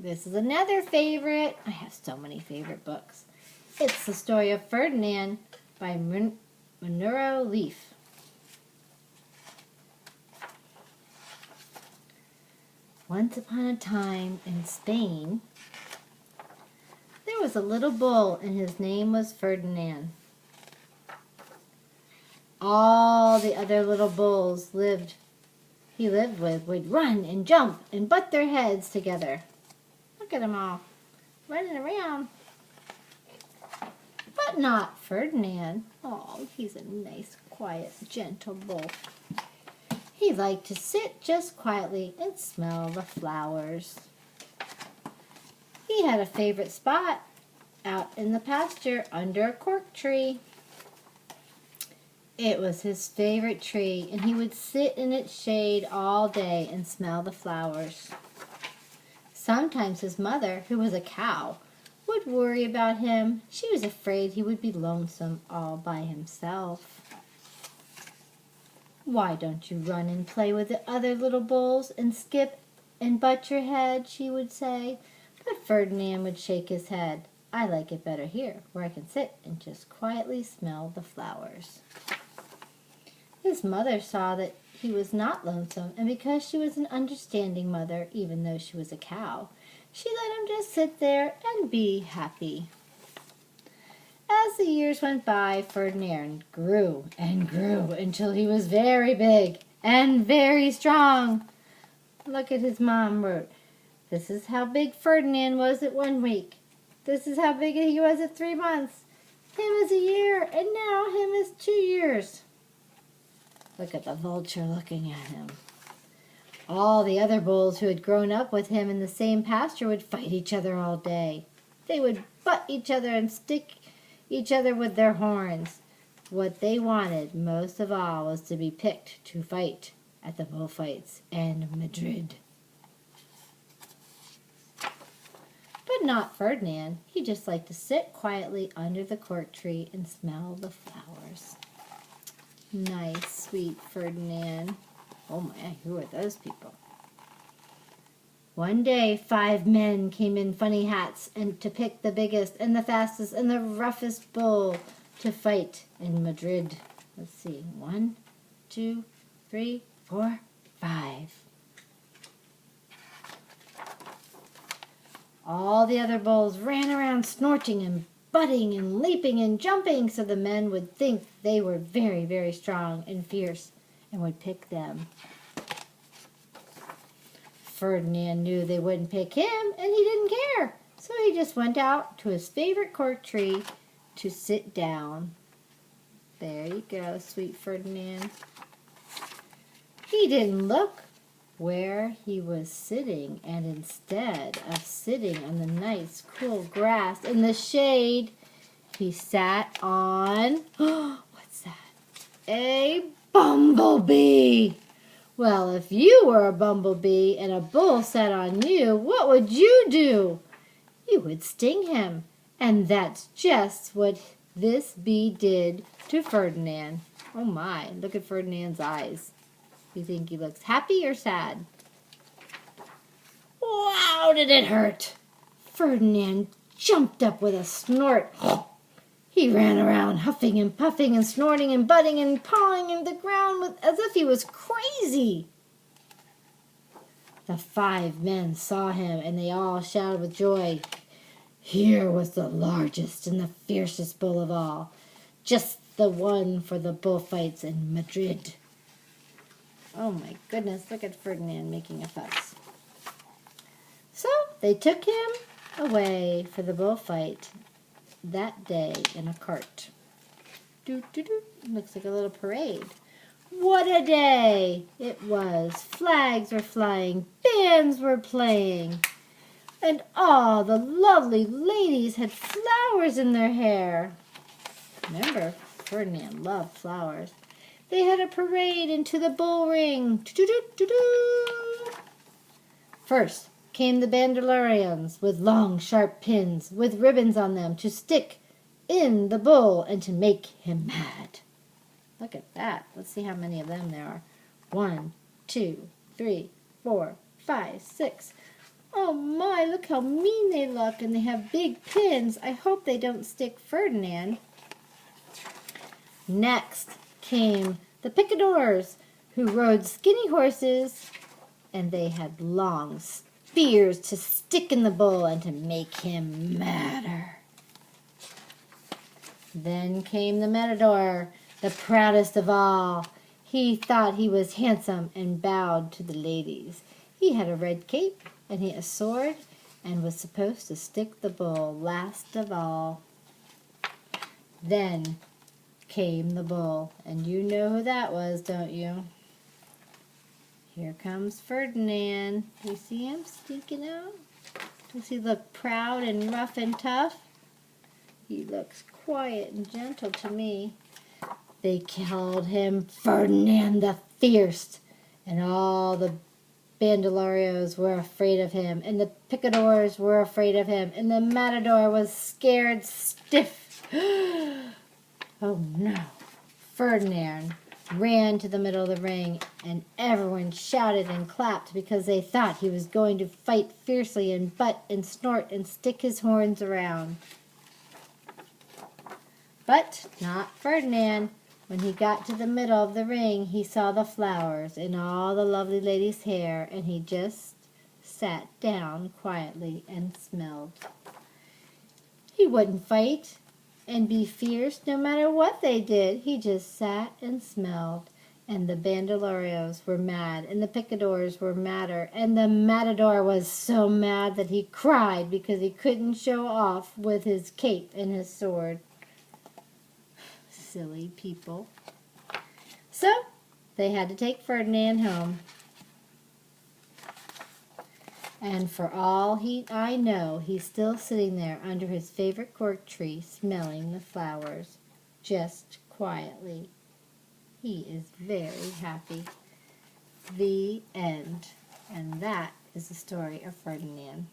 This is another favorite. I have so many favorite books. It's the story of Ferdinand by Munro Leaf. Once upon a time in Spain, there was a little bull and his name was Ferdinand. All the other little bulls he lived with would run and jump and butt their heads together. Look at them all running around. But not Ferdinand. Oh, he's a nice, quiet, gentle bull. He liked to sit just quietly and smell the flowers. He had a favorite spot out in the pasture under a cork tree. It was his favorite tree, and he would sit in its shade all day and smell the flowers. Sometimes his mother, who was a cow, would worry about him. She was afraid he would be lonesome all by himself. "Why don't you run and play with the other little bulls and skip and butt your head?" she would say. But Ferdinand would shake his head. "I like it better here, where I can sit and just quietly smell the flowers." His mother saw that he was not lonesome, and because she was an understanding mother, even though she was a cow, she let him just sit there and be happy. As the years went by, Ferdinand grew and grew until he was very big and very strong. Look at his mom wrote, "This is how big Ferdinand was at 1 week. This is how big he was at 3 months. Him is a year, and now him is 2 years. Look at the vulture looking at him. All the other bulls who had grown up with him in the same pasture would fight each other all day. They would butt each other and stick each other with their horns. What they wanted most of all was to be picked to fight at the bullfights in Madrid. But not Ferdinand. He just liked to sit quietly under the cork tree and smell the flowers. Nice, sweet Ferdinand. Oh my, who are those people? One day, 5 men came in funny hats and to pick the biggest and the fastest and the roughest bull to fight in Madrid. Let's see, 1, 2, 3, 4, 5. All the other bulls ran around snorting and butting and leaping and jumping so the men would think they were very, very strong and fierce and would pick them. Ferdinand knew they wouldn't pick him, and he didn't care. So he just went out to his favorite cork tree to sit down. There you go, sweet Ferdinand. He didn't look where he was sitting, and instead of sitting on the nice, cool grass in the shade, he sat on, what's that? A bumblebee. Well, if you were a bumblebee and a bull sat on you, what would you do? You would sting him. And that's just what this bee did to Ferdinand. Oh my, look at Ferdinand's eyes. You think he looks happy or sad? Wow, did it hurt? Ferdinand jumped up with a snort. He ran around huffing and puffing and snorting and butting and pawing in the ground as if he was crazy. The 5 men saw him and they all shouted with joy. Here was the largest and the fiercest bull of all. Just the one for the bullfights in Madrid. Oh my goodness, look at Ferdinand making a fuss. So they took him away for the bullfight that day in a cart. Looks like a little parade. What a day it was. Flags were flying, bands were playing, and all the lovely ladies had flowers in their hair. Remember, Ferdinand loved flowers. They had a parade into the bull ring. First came the bandolerians with long, sharp pins with ribbons on them to stick in the bull and to make him mad. Look at that. Let's see how many of them there are. 1, 2, 3, 4, 5, 6. Oh my, look how mean they look, and they have big pins. I hope they don't stick Ferdinand. Next came the picadors, who rode skinny horses, and they had long spears to stick in the bull and to make him madder. Then came the matador, the proudest of all. He thought he was handsome and bowed to the ladies. He had a red cape and he had a sword and was supposed to stick the bull last of all. Then came the bull, and you know who that was, don't you? Here comes Ferdinand. Do you see him sneaking out? Does he look proud and rough and tough? He looks quiet and gentle to me. They called him Ferdinand the Fierce, and all the bandolerios were afraid of him, and the picadors were afraid of him, and the matador was scared stiff. Oh no! Ferdinand ran to the middle of the ring, and everyone shouted and clapped because they thought he was going to fight fiercely and butt and snort and stick his horns around. But not Ferdinand. When he got to the middle of the ring, he saw the flowers in all the lovely lady's hair, and he just sat down quietly and smelled. He wouldn't fight and be fierce no matter what they did. He just sat and smelled. And the bandolerios were mad, and the picadors were madder, and the matador was so mad that he cried because he couldn't show off with his cape and his sword. Silly people. So they had to take Ferdinand home. And for all I know, he's still sitting there under his favorite cork tree, smelling the flowers, just quietly. He is very happy. The end. And that is the story of Ferdinand.